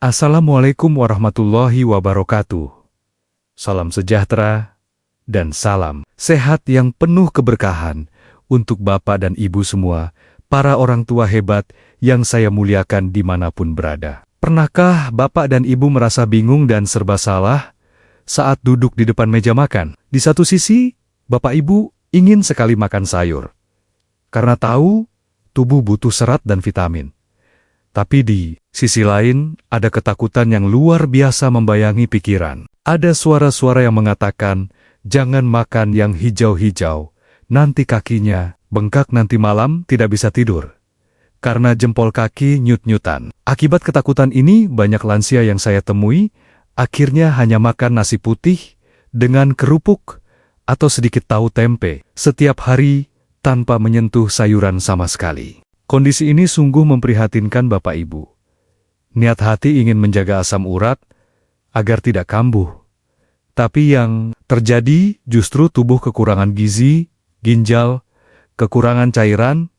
Assalamualaikum warahmatullahi wabarakatuh. Salam sejahtera dan salam sehat yang penuh keberkahan untuk Bapak dan Ibu semua, para orang tua hebat yang saya muliakan dimanapun berada. Pernahkah Bapak dan Ibu merasa bingung dan serba salah saat duduk di depan meja makan? Di satu sisi, Bapak Ibu ingin sekali makan sayur, karena tahu tubuh butuh serat dan vitamin. Tapi di sisi lain, ada ketakutan yang luar biasa membayangi pikiran. Ada suara-suara yang mengatakan, jangan makan yang hijau-hijau, nanti kakinya bengkak, nanti malam tidak bisa tidur, karena jempol kaki nyut-nyutan. Akibat ketakutan ini, banyak lansia yang saya temui, akhirnya hanya makan nasi putih dengan kerupuk atau sedikit tahu tempe setiap hari tanpa menyentuh sayuran sama sekali. Kondisi ini sungguh memprihatinkan Bapak Ibu. Niat hati ingin menjaga asam urat agar tidak kambuh. Tapi yang terjadi justru tubuh kekurangan gizi, ginjal, kekurangan cairan,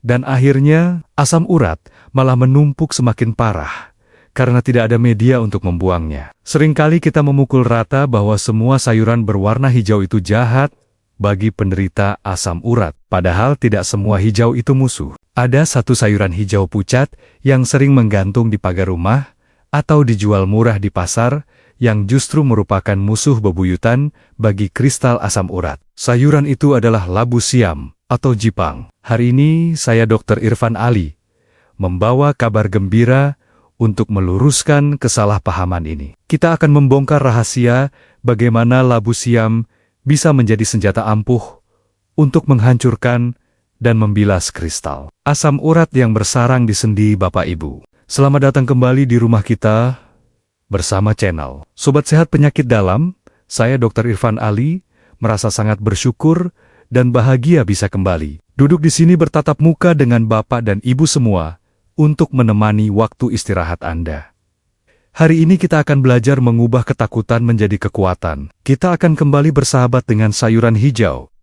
dan akhirnya asam urat malah menumpuk semakin parah karena tidak ada media untuk membuangnya. Seringkali kita memukul rata bahwa semua sayuran berwarna hijau itu jahat bagi penderita asam urat. Padahal tidak semua hijau itu musuh. Ada satu sayuran hijau pucat yang sering menggantung di pagar rumah atau dijual murah di pasar yang justru merupakan musuh bebuyutan bagi kristal asam urat. Sayuran itu adalah labu siam atau jipang. Hari ini saya Dr. Irfan Ali membawa kabar gembira untuk meluruskan kesalahpahaman ini. Kita akan membongkar rahasia bagaimana labu siam bisa menjadi senjata ampuh untuk menghancurkan dan membilas kristal asam urat yang bersarang di sendi Bapak Ibu. Selamat datang kembali di rumah kita bersama channel Sobat Sehat Penyakit Dalam. Saya Dr. Irfan Ali merasa sangat bersyukur dan bahagia bisa kembali duduk di sini bertatap muka dengan Bapak dan Ibu semua untuk menemani waktu istirahat Anda. Hari ini kita akan belajar mengubah ketakutan menjadi kekuatan. Kita akan kembali bersahabat dengan sayuran hijau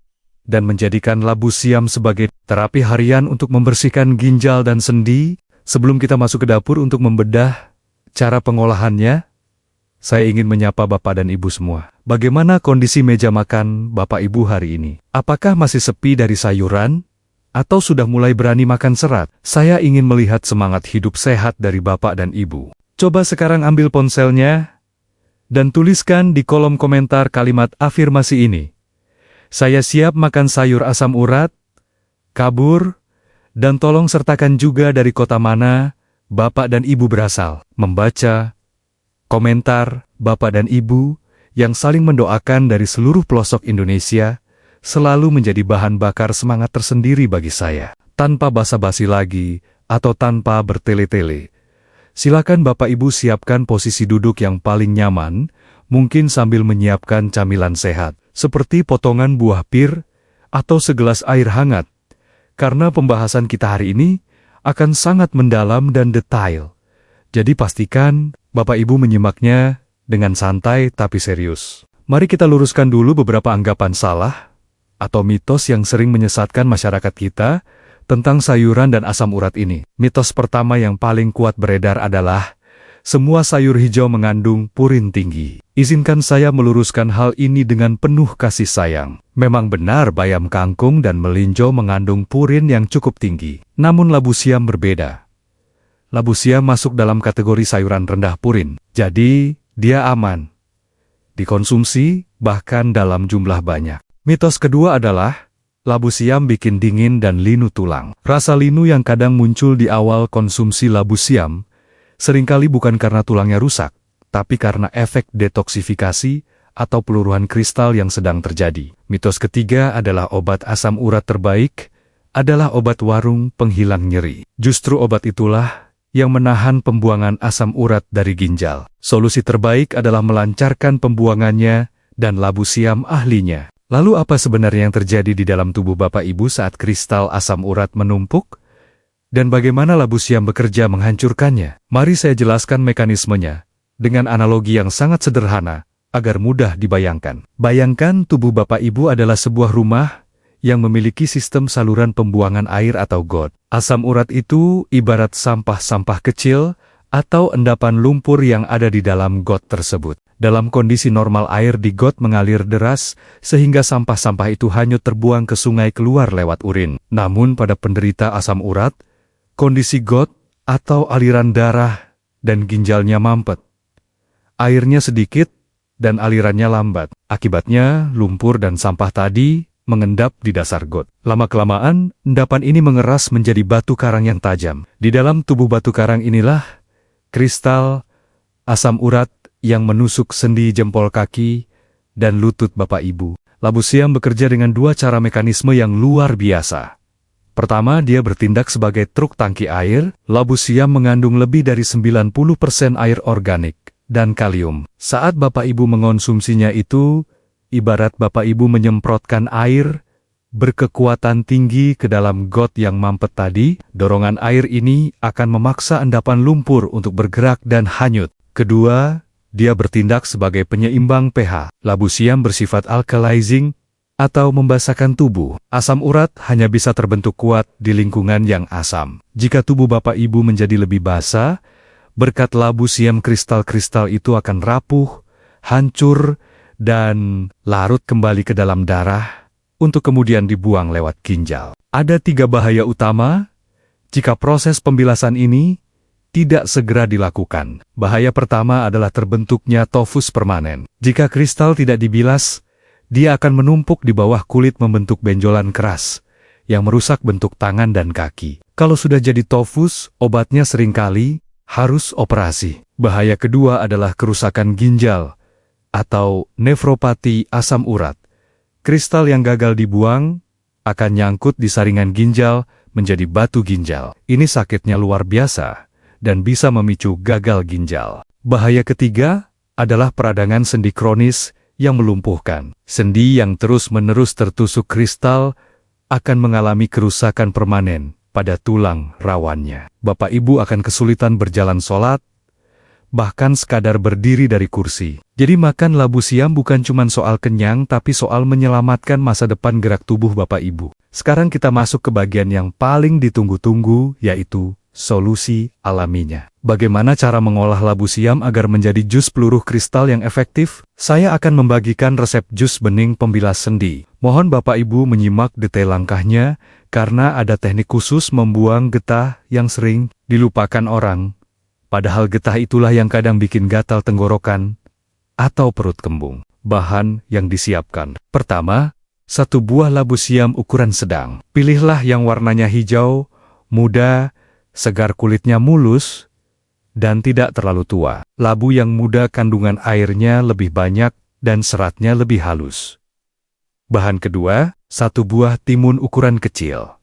dan menjadikan labu siam sebagai terapi harian untuk membersihkan ginjal dan sendi. Sebelum kita masuk ke dapur untuk membedah cara pengolahannya, saya ingin menyapa Bapak dan Ibu semua. Bagaimana kondisi meja makan Bapak Ibu hari ini? Apakah masih sepi dari sayuran? Atau sudah mulai berani makan serat? Saya ingin melihat semangat hidup sehat dari Bapak dan Ibu. Coba sekarang ambil ponselnya dan tuliskan di kolom komentar kalimat afirmasi ini. Saya siap makan sayur asam urat, kabur, dan tolong sertakan juga dari kota mana Bapak dan Ibu berasal. Membaca komentar Bapak dan Ibu yang saling mendoakan dari seluruh pelosok Indonesia selalu menjadi bahan bakar semangat tersendiri bagi saya. Tanpa basa-basi lagi atau tanpa bertele-tele, silakan Bapak Ibu siapkan posisi duduk yang paling nyaman, mungkin sambil menyiapkan camilan sehat, seperti potongan buah pir atau segelas air hangat, karena pembahasan kita hari ini akan sangat mendalam dan detail. Jadi pastikan Bapak Ibu menyimaknya dengan santai tapi serius. Mari kita luruskan dulu beberapa anggapan salah atau mitos yang sering menyesatkan masyarakat kita tentang sayuran dan asam urat ini. Mitos pertama yang paling kuat beredar adalah semua sayur hijau mengandung purin tinggi. Izinkan saya meluruskan hal ini dengan penuh kasih sayang. Memang benar bayam kangkung dan melinjo mengandung purin yang cukup tinggi. Namun labu siam berbeda. Labu siam masuk dalam kategori sayuran rendah purin. Jadi, dia aman dikonsumsi bahkan dalam jumlah banyak. Mitos kedua adalah labu siam bikin dingin dan linu tulang. Rasa linu yang kadang muncul di awal konsumsi labu siam seringkali bukan karena tulangnya rusak, tapi karena efek detoksifikasi atau peluruhan kristal yang sedang terjadi. Mitos ketiga adalah obat asam urat terbaik adalah obat warung penghilang nyeri. Justru obat itulah yang menahan pembuangan asam urat dari ginjal. Solusi terbaik adalah melancarkan pembuangannya dan labu siam ahlinya. Lalu apa sebenarnya yang terjadi di dalam tubuh Bapak Ibu saat kristal asam urat menumpuk? Dan bagaimana labu siam bekerja menghancurkannya? Mari saya jelaskan mekanismenya dengan analogi yang sangat sederhana agar mudah dibayangkan. Bayangkan tubuh Bapak Ibu adalah sebuah rumah yang memiliki sistem saluran pembuangan air atau got. Asam urat itu ibarat sampah-sampah kecil atau endapan lumpur yang ada di dalam got tersebut. Dalam kondisi normal air di got mengalir deras, sehingga sampah-sampah itu hanyut terbuang ke sungai keluar lewat urin. Namun pada penderita asam urat, kondisi got atau aliran darah dan ginjalnya mampet. Airnya sedikit dan alirannya lambat. Akibatnya, lumpur dan sampah tadi mengendap di dasar got. Lama-kelamaan, endapan ini mengeras menjadi batu karang yang tajam. Di dalam tubuh batu karang inilah kristal asam urat yang menusuk sendi jempol kaki dan lutut Bapak Ibu. Labu siam bekerja dengan dua cara mekanisme yang luar biasa. Pertama, dia bertindak sebagai truk tangki air. Labu siam mengandung lebih dari 90% air organik dan kalium. Saat Bapak Ibu mengonsumsinya itu, ibarat Bapak Ibu menyemprotkan air berkekuatan tinggi ke dalam got yang mampet tadi. Dorongan air ini akan memaksa endapan lumpur untuk bergerak dan hanyut. Kedua, dia bertindak sebagai penyeimbang pH. Labu siam bersifat alkalizing atau membasahkan tubuh. Asam urat hanya bisa terbentuk kuat di lingkungan yang asam. Jika tubuh Bapak Ibu menjadi lebih basah, berkat labu siam kristal-kristal itu akan rapuh, hancur, dan larut kembali ke dalam darah untuk kemudian dibuang lewat ginjal. Ada 3 bahaya utama jika proses pembilasan ini tidak segera dilakukan. Bahaya pertama adalah terbentuknya tofus permanen. Jika kristal tidak dibilas, dia akan menumpuk di bawah kulit membentuk benjolan keras yang merusak bentuk tangan dan kaki. Kalau sudah jadi tofus, obatnya seringkali harus operasi. Bahaya kedua adalah kerusakan ginjal atau nefropati asam urat. Kristal yang gagal dibuang akan nyangkut di saringan ginjal menjadi batu ginjal. Ini sakitnya luar biasa dan bisa memicu gagal ginjal. Bahaya ketiga adalah peradangan sendi kronis yang melumpuhkan. Sendi yang terus-menerus tertusuk kristal akan mengalami kerusakan permanen pada tulang rawannya. Bapak Ibu akan kesulitan berjalan sholat, bahkan sekadar berdiri dari kursi. Jadi makan labu siam bukan cuma soal kenyang, tapi soal menyelamatkan masa depan gerak tubuh Bapak Ibu. Sekarang kita masuk ke bagian yang paling ditunggu-tunggu, yaitu solusi alaminya. Bagaimana cara mengolah labu siam agar menjadi jus peluruh kristal yang efektif? Saya akan membagikan resep jus bening pembilas sendi. Mohon Bapak Ibu menyimak detail langkahnya, karena ada teknik khusus membuang getah yang sering dilupakan orang. Padahal getah itulah yang kadang bikin gatal tenggorokan atau perut kembung. Bahan yang disiapkan. Pertama, 1 buah labu siam ukuran sedang. Pilihlah yang warnanya hijau, muda, segar, kulitnya mulus, dan tidak terlalu tua. Labu yang muda kandungan airnya lebih banyak dan seratnya lebih halus. Bahan kedua, 1 buah timun ukuran kecil.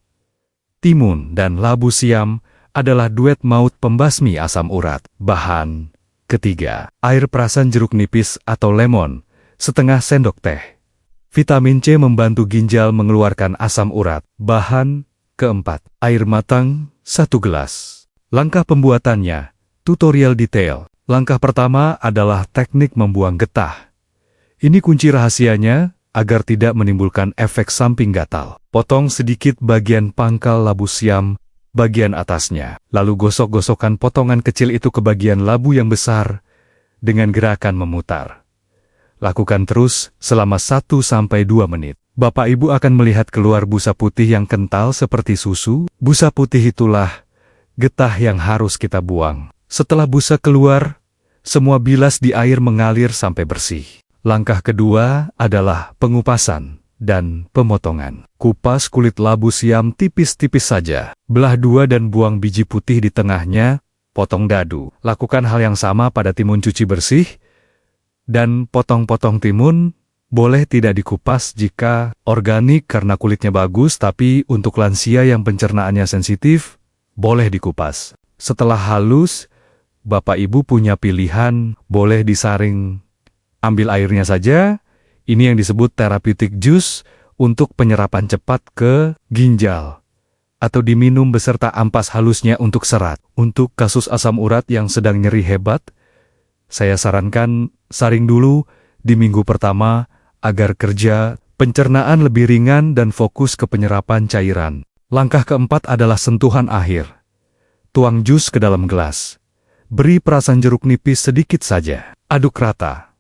Timun dan labu siam adalah duet maut pembasmi asam urat. Bahan ketiga, air perasan jeruk nipis atau lemon, setengah sendok teh. Vitamin C membantu ginjal mengeluarkan asam urat. Bahan keempat, air matang 1 gelas. Langkah pembuatannya, tutorial detail. Langkah pertama adalah teknik membuang getah. Ini kunci rahasianya agar tidak menimbulkan efek samping gatal. Potong sedikit bagian pangkal labu siam, bagian atasnya. Lalu gosok-gosokkan potongan kecil itu ke bagian labu yang besar dengan gerakan memutar. Lakukan terus selama 1-2 menit. Bapak Ibu akan melihat keluar busa putih yang kental seperti susu. Busa putih itulah getah yang harus kita buang. Setelah busa keluar, semua bilas di air mengalir sampai bersih. Langkah kedua adalah pengupasan dan pemotongan. Kupas kulit labu siam tipis-tipis saja. Belah 2 dan buang biji putih di tengahnya, potong dadu. Lakukan hal yang sama pada timun cuci bersih, dan potong-potong timun boleh tidak dikupas jika organik karena kulitnya bagus, tapi untuk lansia yang pencernaannya sensitif, boleh dikupas. Setelah halus, Bapak Ibu punya pilihan, boleh disaring. Ambil airnya saja, ini yang disebut therapeutic juice untuk penyerapan cepat ke ginjal. Atau diminum beserta ampas halusnya untuk serat. Untuk kasus asam urat yang sedang nyeri hebat, saya sarankan saring dulu di minggu pertama, agar kerja pencernaan lebih ringan dan fokus ke penyerapan cairan. Langkah keempat adalah sentuhan akhir. Tuang jus ke dalam gelas. Beri perasan jeruk nipis sedikit saja. Aduk rata.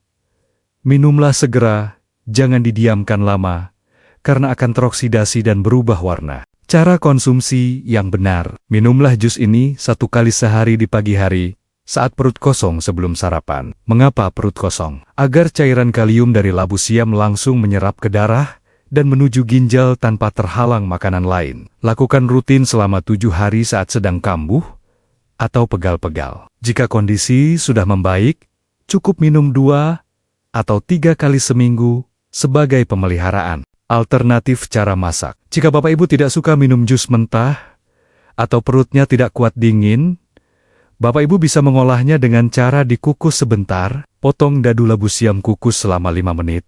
Minumlah segera, jangan didiamkan lama, karena akan teroksidasi dan berubah warna. Cara konsumsi yang benar. Minumlah jus ini 1 kali sehari di pagi hari, saat perut kosong sebelum sarapan. Mengapa perut kosong? Agar cairan kalium dari labu siam langsung menyerap ke darah dan menuju ginjal tanpa terhalang makanan lain. Lakukan rutin selama 7 hari saat sedang kambuh atau pegal-pegal. Jika kondisi sudah membaik, cukup minum 2 atau 3 kali seminggu sebagai pemeliharaan. Alternatif cara masak. Jika Bapak Ibu tidak suka minum jus mentah atau perutnya tidak kuat dingin, Bapak Ibu bisa mengolahnya dengan cara dikukus sebentar. Potong dadu labu siam kukus selama 5 menit.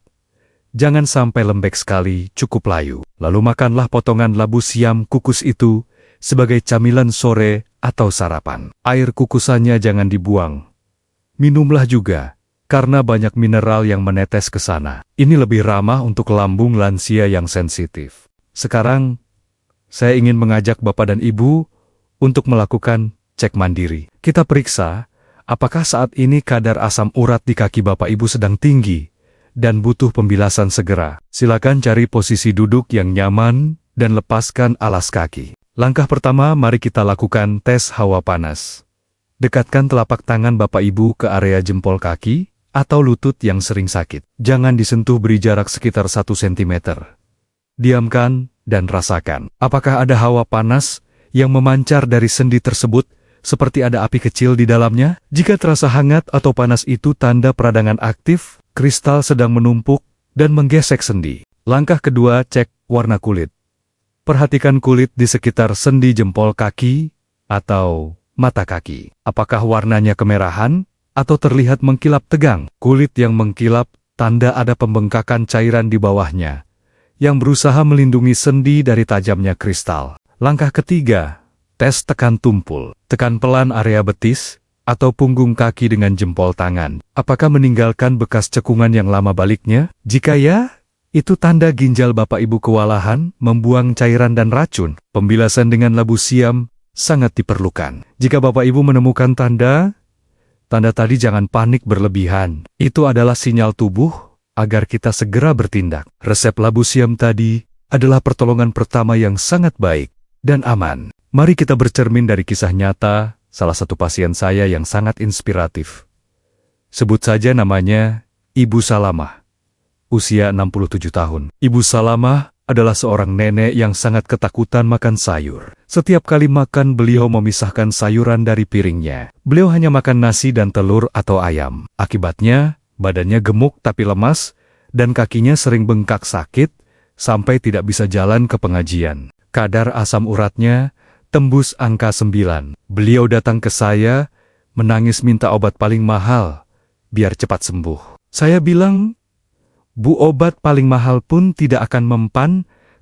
Jangan sampai lembek sekali, cukup layu. Lalu makanlah potongan labu siam kukus itu sebagai camilan sore atau sarapan. Air kukusannya jangan dibuang. Minumlah juga, karena banyak mineral yang menetes ke sana. Ini lebih ramah untuk lambung lansia yang sensitif. Sekarang, saya ingin mengajak Bapak dan Ibu untuk melakukan cek mandiri. Kita periksa, apakah saat ini kadar asam urat di kaki Bapak Ibu sedang tinggi dan butuh pembilasan segera. Silakan cari posisi duduk yang nyaman dan lepaskan alas kaki. Langkah pertama, mari kita lakukan tes hawa panas. Dekatkan telapak tangan Bapak Ibu ke area jempol kaki atau lutut yang sering sakit. Jangan disentuh, beri jarak sekitar 1 cm. Diamkan dan rasakan. Apakah ada hawa panas yang memancar dari sendi tersebut, seperti ada api kecil di dalamnya? Jika terasa hangat atau panas, itu tanda peradangan aktif, kristal sedang menumpuk dan menggesek sendi. Langkah kedua, cek warna kulit. Perhatikan kulit di sekitar sendi jempol kaki atau mata kaki. Apakah warnanya kemerahan atau terlihat mengkilap tegang? Kulit yang mengkilap, tanda ada pembengkakan cairan di bawahnya, yang berusaha melindungi sendi dari tajamnya kristal. Langkah ketiga, tes tekan tumpul. Tekan pelan area betis atau punggung kaki dengan jempol tangan. Apakah meninggalkan bekas cekungan yang lama baliknya? Jika ya, itu tanda ginjal Bapak Ibu kewalahan membuang cairan dan racun. Pembilasan dengan labu siam sangat diperlukan. Jika Bapak Ibu menemukan tanda tadi, jangan panik berlebihan. Itu adalah sinyal tubuh agar kita segera bertindak. Resep labu siam tadi adalah pertolongan pertama yang sangat baik dan aman. Mari kita bercermin dari kisah nyata salah satu pasien saya yang sangat inspiratif. Sebut saja namanya Ibu Salamah, usia 67 tahun. Ibu Salamah adalah seorang nenek yang sangat ketakutan makan sayur. Setiap kali makan, beliau memisahkan sayuran dari piringnya. Beliau hanya makan nasi dan telur atau ayam. Akibatnya, badannya gemuk tapi lemas, dan kakinya sering bengkak sakit, sampai tidak bisa jalan ke pengajian. Kadar asam uratnya tembus angka 9. Beliau datang ke saya, menangis minta obat paling mahal, biar cepat sembuh. Saya bilang, "Bu, obat paling mahal pun tidak akan mempan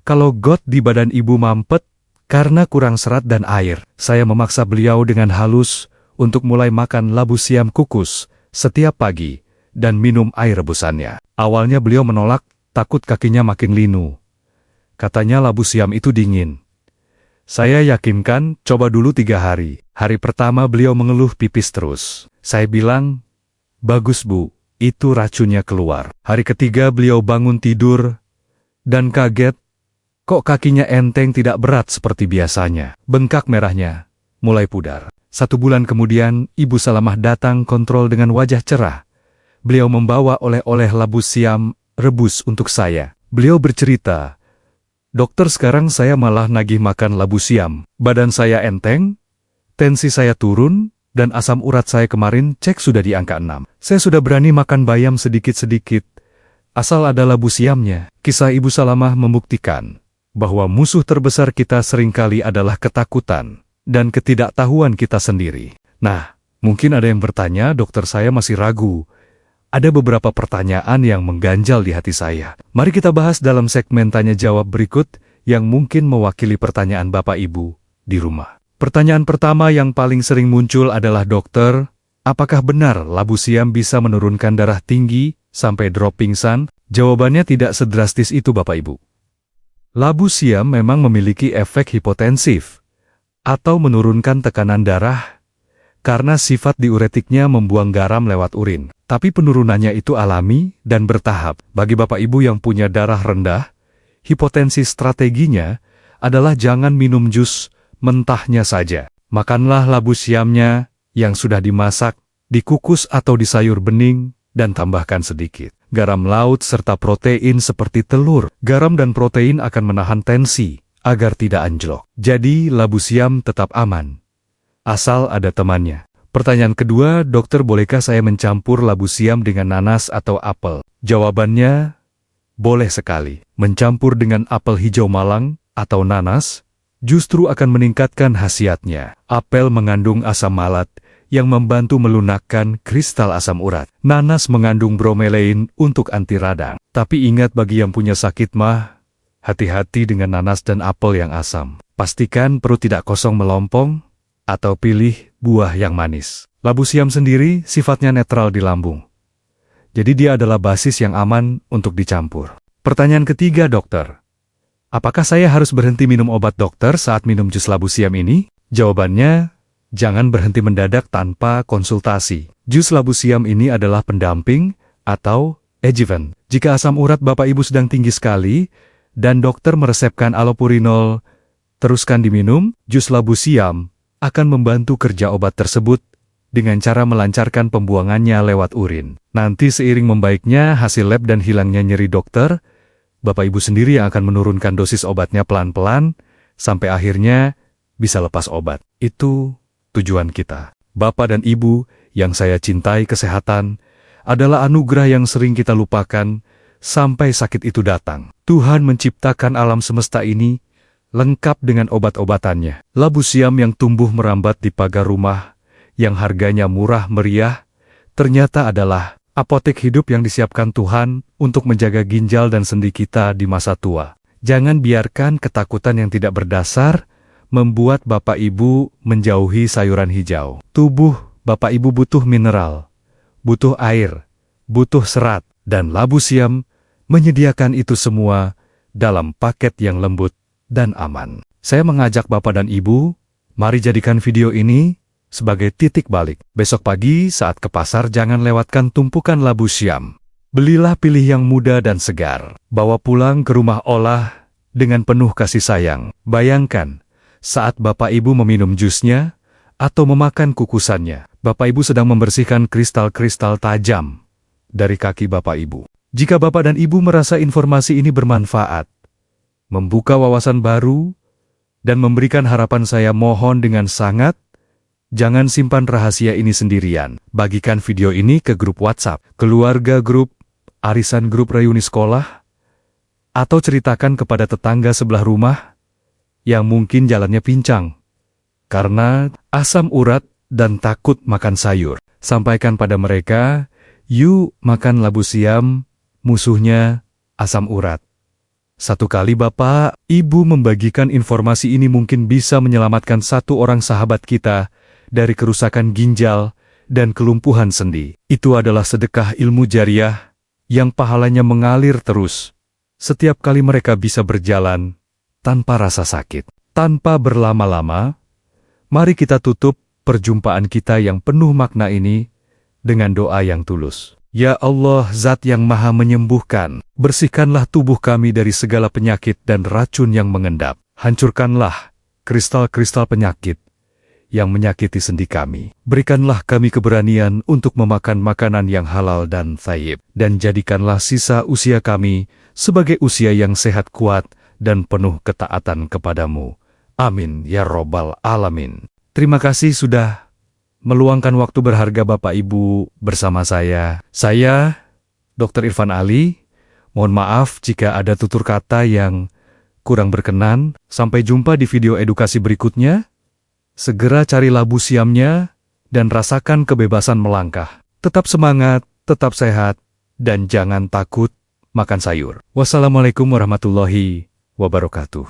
kalau got di badan Ibu mampet karena kurang serat dan air." Saya memaksa beliau dengan halus untuk mulai makan labu siam kukus setiap pagi dan minum air rebusannya. Awalnya beliau menolak, takut kakinya makin linu. Katanya labu siam itu dingin. Saya yakinkan, coba dulu 3 hari. Hari pertama beliau mengeluh pipis terus. Saya bilang, "Bagus Bu, itu racunnya keluar." Hari ketiga beliau bangun tidur dan kaget, kok kakinya enteng, tidak berat seperti biasanya. Bengkak merahnya mulai pudar. 1 bulan kemudian, Ibu Salamah datang kontrol dengan wajah cerah. Beliau membawa oleh-oleh labu siam rebus untuk saya. Beliau bercerita, "Dokter, sekarang saya malah nagih makan labu siam. Badan saya enteng, tensi saya turun, dan asam urat saya kemarin cek sudah di angka 6. Saya sudah berani makan bayam sedikit-sedikit, asal ada labu siamnya." Kisah Ibu Salamah membuktikan bahwa musuh terbesar kita seringkali adalah ketakutan dan ketidaktahuan kita sendiri. Nah, mungkin ada yang bertanya, "Dokter, saya masih ragu." Ada beberapa pertanyaan yang mengganjal di hati saya. Mari kita bahas dalam segmen tanya-jawab berikut yang mungkin mewakili pertanyaan Bapak Ibu di rumah. Pertanyaan pertama yang paling sering muncul adalah, "Dokter, apakah benar labu siam bisa menurunkan darah tinggi sampai drop pingsan?" Jawabannya tidak sedrastis itu, Bapak Ibu. Labu siam memang memiliki efek hipotensif atau menurunkan tekanan darah, karena sifat diuretiknya membuang garam lewat urin. Tapi penurunannya itu alami dan bertahap. Bagi Bapak Ibu yang punya darah rendah, hipotensi strateginya adalah jangan minum jus mentahnya saja. Makanlah labu siamnya yang sudah dimasak, dikukus atau di sayur bening, dan tambahkan sedikit garam laut serta protein seperti telur. Garam dan protein akan menahan tensi agar tidak anjlok. Jadi labu siam tetap aman, asal ada temannya. Pertanyaan kedua, dokter, bolehkah saya mencampur labu siam dengan nanas atau apel? Jawabannya, boleh sekali. Mencampur dengan apel hijau malang atau nanas justru akan meningkatkan khasiatnya. Apel mengandung asam malat yang membantu melunakkan kristal asam urat. Nanas mengandung bromelain untuk anti radang. Tapi ingat, bagi yang punya sakit mah, hati-hati dengan nanas dan apel yang asam. Pastikan perut tidak kosong melompong, atau pilih buah yang manis. Labu siam sendiri sifatnya netral di lambung. Jadi dia adalah basis yang aman untuk dicampur. Pertanyaan ketiga, dokter. Apakah saya harus berhenti minum obat dokter saat minum jus labu siam ini? Jawabannya, jangan berhenti mendadak tanpa konsultasi. Jus labu siam ini adalah pendamping atau adjuvant. Jika asam urat Bapak Ibu sedang tinggi sekali dan dokter meresepkan allopurinol, teruskan diminum. Jus labu siam akan membantu kerja obat tersebut dengan cara melancarkan pembuangannya lewat urin. Nanti seiring membaiknya hasil lab dan hilangnya nyeri dokter, Bapak Ibu sendiri yang akan menurunkan dosis obatnya pelan-pelan, sampai akhirnya bisa lepas obat. Itu tujuan kita. Bapak dan Ibu yang saya cintai, kesehatan adalah anugerah yang sering kita lupakan sampai sakit itu datang. Tuhan menciptakan alam semesta ini lengkap dengan obat-obatannya. Labu siam yang tumbuh merambat di pagar rumah, yang harganya murah meriah, ternyata adalah apotek hidup yang disiapkan Tuhan untuk menjaga ginjal dan sendi kita di masa tua. Jangan biarkan ketakutan yang tidak berdasar membuat Bapak Ibu menjauhi sayuran hijau. Tubuh Bapak Ibu butuh mineral, butuh air, butuh serat, dan labu siam menyediakan itu semua dalam paket yang lembut dan aman. Saya mengajak Bapak dan Ibu, mari jadikan video ini sebagai titik balik. Besok pagi saat ke pasar jangan lewatkan tumpukan labu siam. Belilah pilih yang muda dan segar. Bawa pulang ke rumah, olah dengan penuh kasih sayang. Bayangkan, saat Bapak Ibu meminum jusnya atau memakan kukusannya, Bapak Ibu sedang membersihkan kristal-kristal tajam dari kaki Bapak Ibu. Jika Bapak dan Ibu merasa informasi ini bermanfaat, membuka wawasan baru, dan memberikan harapan, saya mohon dengan sangat, jangan simpan rahasia ini sendirian. Bagikan video ini ke grup WhatsApp, keluarga grup, arisan grup reuni sekolah, atau ceritakan kepada tetangga sebelah rumah yang mungkin jalannya pincang karena asam urat dan takut makan sayur. Sampaikan pada mereka, yuk makan labu siam, musuhnya asam urat. Satu kali Bapak, Ibu membagikan informasi ini mungkin bisa menyelamatkan satu orang sahabat kita dari kerusakan ginjal dan kelumpuhan sendi. Itu adalah sedekah ilmu jariah yang pahalanya mengalir terus setiap kali mereka bisa berjalan tanpa rasa sakit. Tanpa berlama-lama, mari kita tutup perjumpaan kita yang penuh makna ini dengan doa yang tulus. Ya Allah, Zat yang Maha Menyembuhkan, bersihkanlah tubuh kami dari segala penyakit dan racun yang mengendap. Hancurkanlah kristal-kristal penyakit yang menyakiti sendi kami. Berikanlah kami keberanian untuk memakan makanan yang halal dan thayyib, dan jadikanlah sisa usia kami sebagai usia yang sehat, kuat, dan penuh ketaatan kepadamu. Amin, ya Robbal Alamin. Terima kasih sudah meluangkan waktu berharga Bapak Ibu bersama saya. Saya, Dr. Irfan Ali, mohon maaf jika ada tutur kata yang kurang berkenan. Sampai jumpa di video edukasi berikutnya. Segera cari labu siamnya dan rasakan kebebasan melangkah. Tetap semangat, tetap sehat, dan jangan takut makan sayur. Wassalamualaikum warahmatullahi wabarakatuh.